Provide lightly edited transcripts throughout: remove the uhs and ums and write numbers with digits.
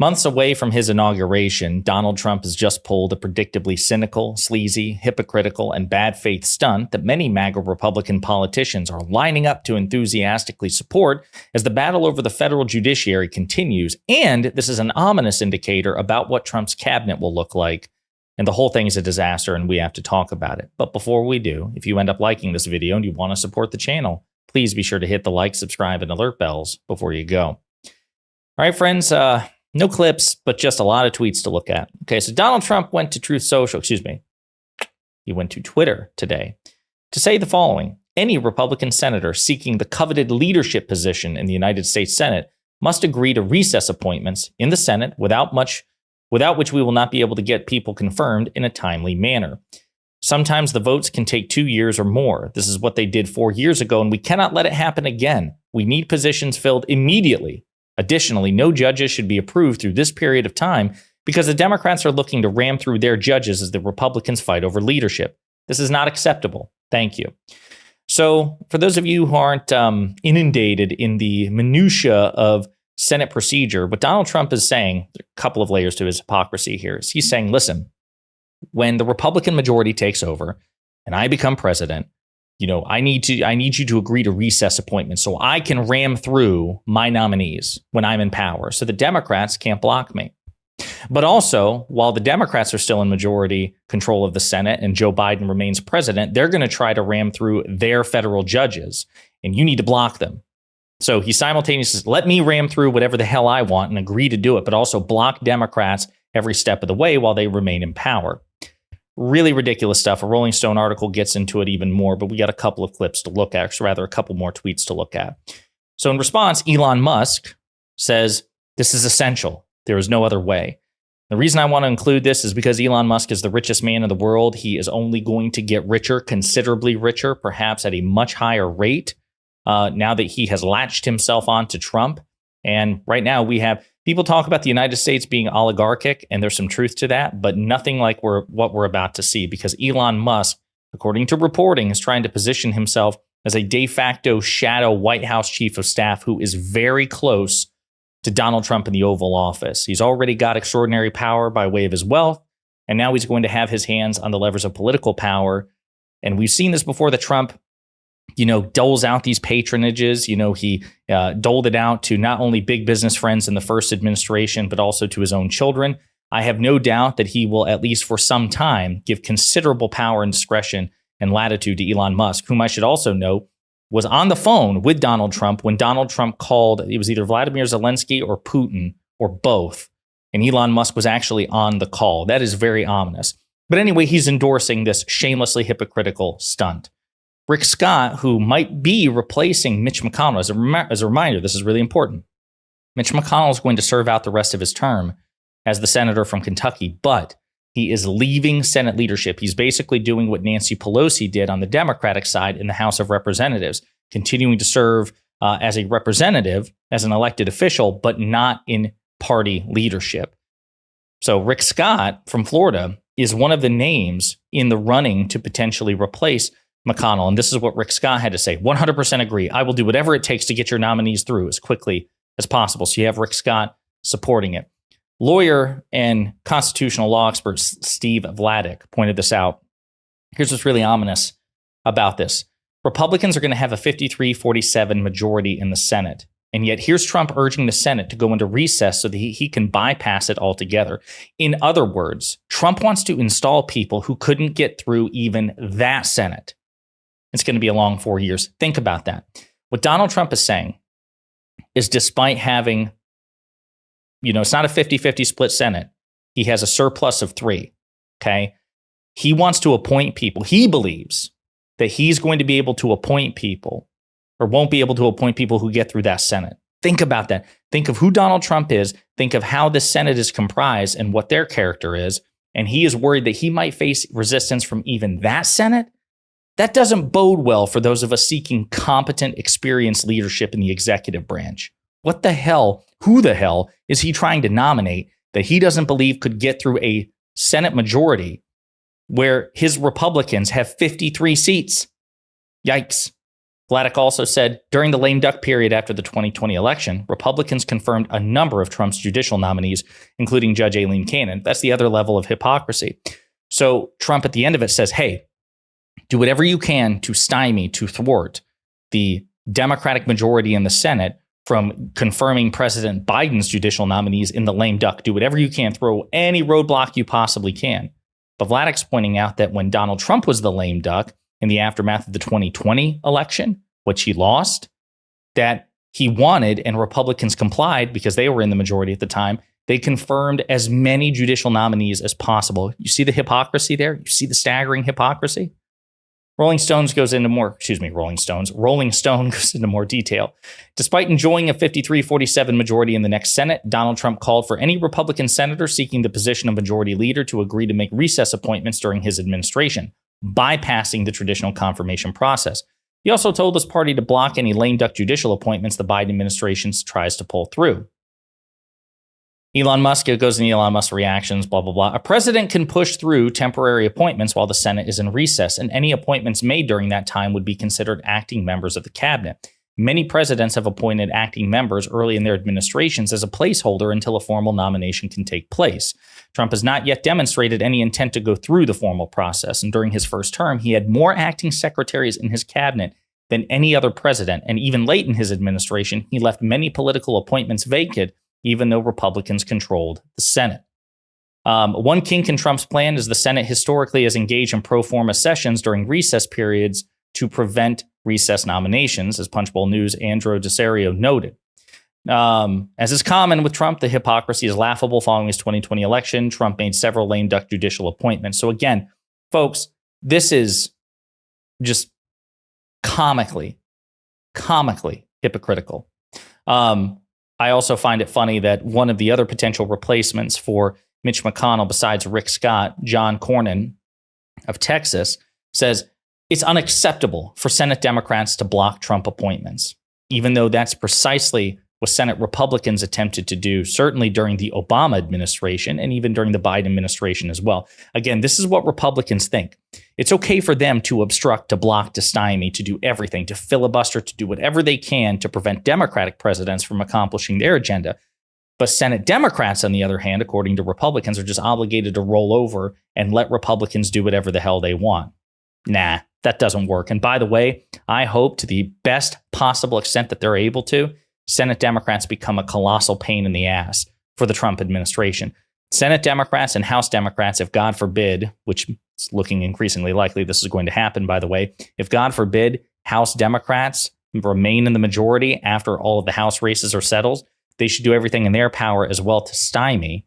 Months away from his inauguration, Donald Trump has just pulled a predictably cynical, sleazy, hypocritical, and bad faith stunt that many MAGA Republican politicians are lining up to enthusiastically support as the battle over the federal judiciary continues. And this is an ominous indicator about what Trump's cabinet will look like. And the whole thing is a disaster, and we have to talk about it. But before we do, if you end up liking this video and you want to support the channel, please be sure to hit the like, subscribe, and alert bells before you go. All right, friends, no clips, but just a lot of tweets to look at. Okay, so Donald Trump went to he went to Twitter today to say the following: any Republican senator seeking the coveted leadership position in the United States Senate must agree to recess appointments in the Senate without which we will not be able to get people confirmed in a timely manner. Sometimes the votes can take 2 years or more. This is what they did 4 years ago, and we cannot let it happen again. We need positions filled immediately. Additionally, no judges should be approved through this period of time because the Democrats are looking to ram through their judges as the Republicans fight over leadership. This is not acceptable. Thank you. So for those of you who aren't inundated in the minutia of Senate procedure, what Donald Trump is saying, a couple of layers to his hypocrisy here, is he's saying, listen, when the Republican majority takes over and I become president, I need you to agree to recess appointments so I can ram through my nominees when I'm in power so the Democrats can't block me. But also, while the Democrats are still in majority control of the Senate and Joe Biden remains president, they're going to try to ram through their federal judges, and you need to block them. So he simultaneously says, let me ram through whatever the hell I want and agree to do it, but also block Democrats every step of the way while they remain in power. Really ridiculous stuff. A Rolling Stone article gets into it even more, but we got a couple of clips to look at, or rather a couple more tweets to look at. So in response, Elon Musk says, this is essential. There is no other way. The reason I want to include this is because Elon Musk is the richest man in the world. He is only going to get richer, considerably richer, perhaps at a much higher rate now that he has latched himself onto Trump. And right now we have people talk about the United States being oligarchic, and there's some truth to that, but nothing like what we're about to see, because Elon Musk, according to reporting, is trying to position himself as a de facto shadow White House chief of staff who is very close to Donald Trump in the Oval Office. He's already got extraordinary power by way of his wealth, and now he's going to have his hands on the levers of political power. And we've seen this before, that Trump doles out these patronages. He doled it out to not only big business friends in the first administration, but also to his own children. I have no doubt that he will, at least for some time, give considerable power and discretion and latitude to Elon Musk, whom I should also note was on the phone with Donald Trump when Donald Trump called. It was either Vladimir Zelensky or Putin or both. And Elon Musk was actually on the call. That is very ominous. But anyway, he's endorsing this shamelessly hypocritical stunt. Rick Scott, who might be replacing Mitch McConnell, as a reminder, this is really important. Mitch McConnell is going to serve out the rest of his term as the senator from Kentucky, but he is leaving Senate leadership. He's basically doing what Nancy Pelosi did on the Democratic side in the House of Representatives, continuing to serve as a representative, as an elected official, but not in party leadership. So Rick Scott from Florida is one of the names in the running to potentially replace McConnell. And this is what Rick Scott had to say. 100% agree. I will do whatever it takes to get your nominees through as quickly as possible. So you have Rick Scott supporting it. Lawyer and constitutional law expert Steve Vladeck pointed this out. Here's what's really ominous about this. Republicans are going to have a 53-47 majority in the Senate. And yet here's Trump urging the Senate to go into recess so that he can bypass it altogether. In other words, Trump wants to install people who couldn't get through even that Senate. It's going to be a long 4 years. Think about that. What Donald Trump is saying is, despite having, it's not a 50-50 split Senate. He has a surplus of 3, okay? He wants to appoint people. He believes that he's going to be able to appoint people, or won't be able to appoint people who get through that Senate. Think about that. Think of who Donald Trump is. Think of how the Senate is comprised and what their character is. And he is worried that he might face resistance from even that Senate. That doesn't bode well for those of us seeking competent, experienced leadership in the executive branch. What the hell, who the hell is he trying to nominate that he doesn't believe could get through a Senate majority where his Republicans have 53 seats? Yikes. Vladeck also said, during the lame duck period after the 2020 election, Republicans confirmed a number of Trump's judicial nominees, including Judge Aileen Cannon. That's the other level of hypocrisy. So Trump at the end of it says, hey, do whatever you can to stymie, to thwart the Democratic majority in the Senate from confirming President Biden's judicial nominees in the lame duck. Do whatever you can, throw any roadblock you possibly can. But Vladeck's pointing out that when Donald Trump was the lame duck in the aftermath of the 2020 election, which he lost, that he wanted, and Republicans complied because they were in the majority at the time, they confirmed as many judicial nominees as possible. You see the hypocrisy there? You see the staggering hypocrisy? Rolling Stone goes into more detail. Despite enjoying a 53-47 majority in the next Senate, Donald Trump called for any Republican senator seeking the position of majority leader to agree to make recess appointments during his administration, bypassing the traditional confirmation process. He also told his party to block any lame duck judicial appointments the Biden administration tries to pull through. Elon Musk, it goes in Elon Musk reactions, blah, blah, blah. A president can push through temporary appointments while the Senate is in recess, and any appointments made during that time would be considered acting members of the cabinet. Many presidents have appointed acting members early in their administrations as a placeholder until a formal nomination can take place. Trump has not yet demonstrated any intent to go through the formal process, and during his first term, he had more acting secretaries in his cabinet than any other president, and even late in his administration, he left many political appointments vacant, even though Republicans controlled the Senate. One kink in Trump's plan is the Senate historically has engaged in pro forma sessions during recess periods to prevent recess nominations, as Punchbowl News' Andrew DeSario noted. As is common with Trump, the hypocrisy is laughable. Following his 2020 election, Trump made several lame duck judicial appointments. So again, folks, this is just comically hypocritical. I also find it funny that one of the other potential replacements for Mitch McConnell, besides Rick Scott, John Cornyn of Texas, says it's unacceptable for Senate Democrats to block Trump appointments, even though that's precisely what Senate Republicans attempted to do, certainly during the Obama administration and even during the Biden administration as well. Again, this is what Republicans think. It's okay for them to obstruct, to block, to stymie, to do everything, to filibuster, to do whatever they can to prevent Democratic presidents from accomplishing their agenda. But Senate Democrats, on the other hand, according to Republicans, are just obligated to roll over and let Republicans do whatever the hell they want. Nah, that doesn't work. And by the way, I hope to the best possible extent that they're able to, Senate Democrats become a colossal pain in the ass for the Trump administration. Senate Democrats and House Democrats, if God forbid, which is looking increasingly likely this is going to happen, by the way, if God forbid House Democrats remain in the majority after all of the House races are settled, they should do everything in their power as well to stymie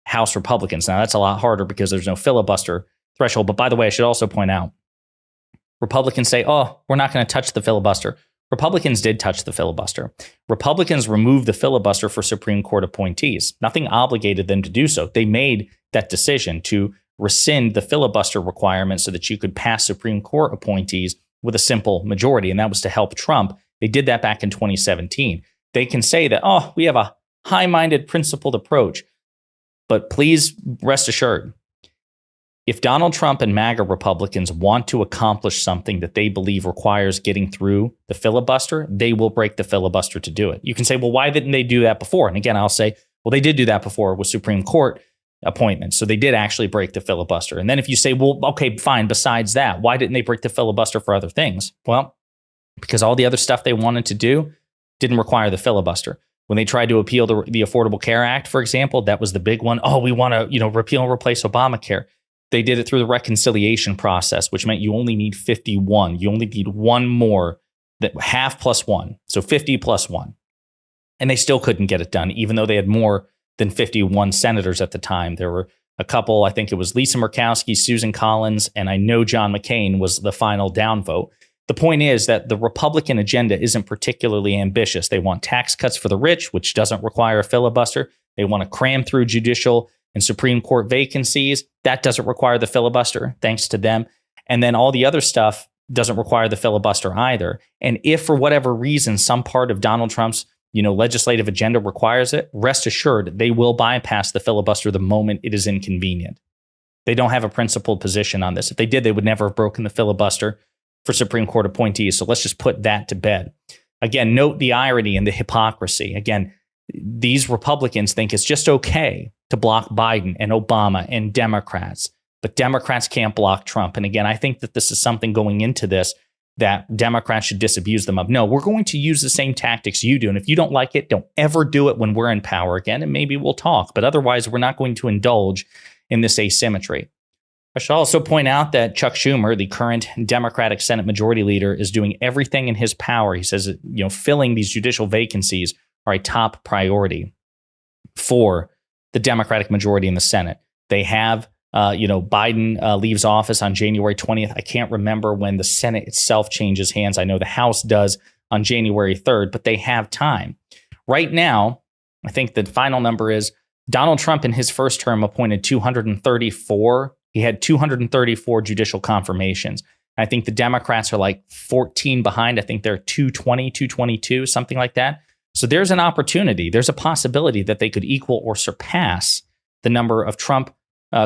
House Republicans. Now, that's a lot harder because there's no filibuster threshold. But by the way, I should also point out, Republicans say, oh, we're not going to touch the filibuster. Republicans did touch the filibuster. Republicans removed the filibuster for Supreme Court appointees. Nothing obligated them to do so. They made that decision to rescind the filibuster requirement so that you could pass Supreme Court appointees with a simple majority, and that was to help Trump. They did that back in 2017. They can say that, oh, we have a high-minded, principled approach. But please rest assured, if Donald Trump and MAGA Republicans want to accomplish something that they believe requires getting through the filibuster, they will break the filibuster to do it. You can say, well, why didn't they do that before? And again, I'll say, well, they did do that before with Supreme Court appointments. So they did actually break the filibuster. And then if you say, well, okay, fine, besides that, why didn't they break the filibuster for other things? Well, because all the other stuff they wanted to do didn't require the filibuster. When they tried to appeal the Affordable Care Act, for example, that was the big one. Oh, we want to, repeal and replace Obamacare. They did it through the reconciliation process, which meant you only need 51. You only need one more, that half plus one. So 50 plus one. And they still couldn't get it done, even though they had more than 51 senators at the time. There were a couple, I think it was Lisa Murkowski, Susan Collins, and I know John McCain was the final downvote. The point is that the Republican agenda isn't particularly ambitious. They want tax cuts for the rich, which doesn't require a filibuster. They want to cram through judicial and Supreme Court vacancies. That doesn't require the filibuster, thanks to them. And then all the other stuff doesn't require the filibuster either. And if for whatever reason, some part of Donald Trump's legislative agenda requires it, rest assured they will bypass the filibuster the moment it is inconvenient. They don't have a principled position on this. If they did, they would never have broken the filibuster for Supreme Court appointees. So let's just put that to bed. Again, note the irony and the hypocrisy. Again, these Republicans think it's just okay to block Biden and Obama and Democrats, but Democrats can't block Trump. And again, I think that this is something going into this that Democrats should disabuse them of. No, we're going to use the same tactics you do. And if you don't like it, don't ever do it when we're in power again. And maybe we'll talk. But otherwise, we're not going to indulge in this asymmetry. I should also point out that Chuck Schumer, the current Democratic Senate Majority Leader, is doing everything in his power. He says, filling these judicial vacancies are a top priority for the Democratic majority in the Senate. They have, Biden leaves office on January 20th. I can't remember when the Senate itself changes hands. I know the House does on January 3rd, but they have time. Right now, I think the final number is Donald Trump in his first term appointed 234. He had 234 judicial confirmations. I think the Democrats are like 14 behind. I think they're 220, 222, something like that. So there's an opportunity. There's a possibility that they could equal or surpass the number of Trump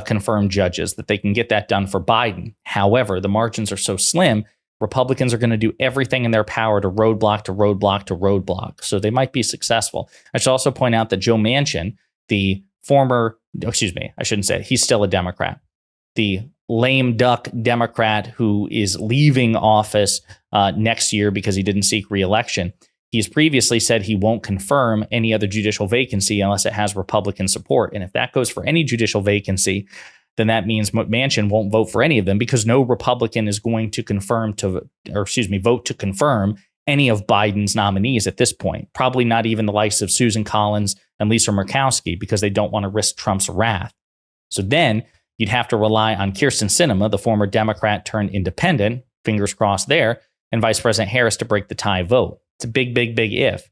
confirmed judges, that they can get that done for Biden. However, the margins are so slim, Republicans are going to do everything in their power to roadblock, to roadblock, to roadblock. So they might be successful. I should also point out that Joe Manchin, the former, I shouldn't say it, he's still a Democrat. The lame duck Democrat who is leaving office next year because he didn't seek re-election. He's previously said he won't confirm any other judicial vacancy unless it has Republican support. And if that goes for any judicial vacancy, then that means Manchin won't vote for any of them because no Republican is going to vote to confirm any of Biden's nominees at this point. Probably not even the likes of Susan Collins and Lisa Murkowski because they don't want to risk Trump's wrath. So then you'd have to rely on Kyrsten Sinema, the former Democrat turned independent, fingers crossed there, and Vice President Harris to break the tie vote. It's a big, big, big if.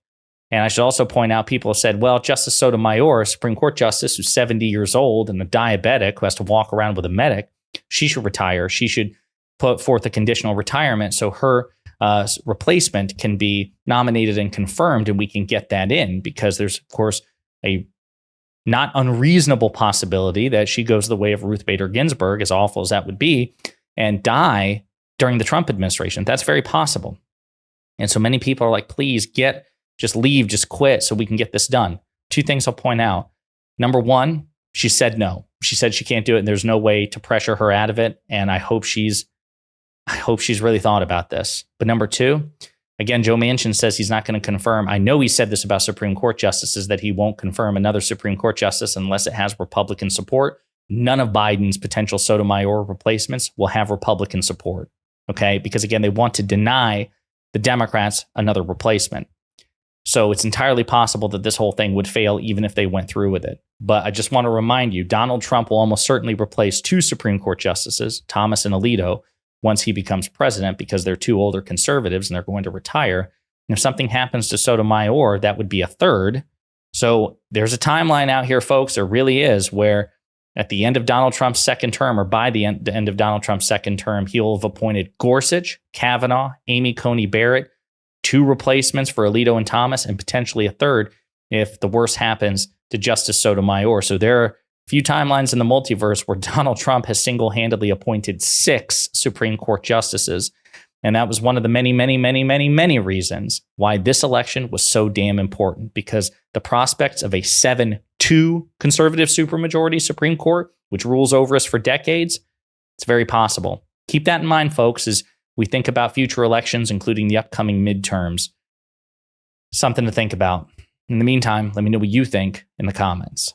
And I should also point out, people have said, well, Justice Sotomayor, a Supreme Court justice who's 70 years old and a diabetic who has to walk around with a medic, she should retire. She should put forth a conditional retirement so her replacement can be nominated and confirmed, and we can get that in because there's, of course, a not unreasonable possibility that she goes the way of Ruth Bader Ginsburg, as awful as that would be, and die during the Trump administration. That's very possible. And so many people are like, please just leave, just quit so we can get this done. Two things I'll point out. Number one, she said no. She said she can't do it and there's no way to pressure her out of it. And I hope she's really thought about this. But number two, again, Joe Manchin says he's not going to confirm. I know he said this about Supreme Court justices, that he won't confirm another Supreme Court justice unless it has Republican support. None of Biden's potential Sotomayor replacements will have Republican support. Okay, because again, they want to deny the Democrats another replacement. So it's entirely possible that this whole thing would fail even if they went through with it. But I just want to remind you, Donald Trump will almost certainly replace two Supreme Court justices, Thomas and Alito, once he becomes president because they're two older conservatives and they're going to retire. And if something happens to Sotomayor, that would be a third. So there's a timeline out here, folks. There really is, where at the end of Donald Trump's second term, or by the end of Donald Trump's second term, he will have appointed Gorsuch, Kavanaugh, Amy Coney Barrett, two replacements for Alito and Thomas, and potentially a third if the worst happens to Justice Sotomayor. So there are a few timelines in the multiverse where Donald Trump has single-handedly appointed 6 Supreme Court justices. And that was one of the many, many, many, many, many reasons why this election was so damn important, because the prospects of a 7-2 conservative supermajority Supreme Court, which rules over us for decades, it's very possible. Keep that in mind, folks, as we think about future elections, including the upcoming midterms. Something to think about. In the meantime, let me know what you think in the comments.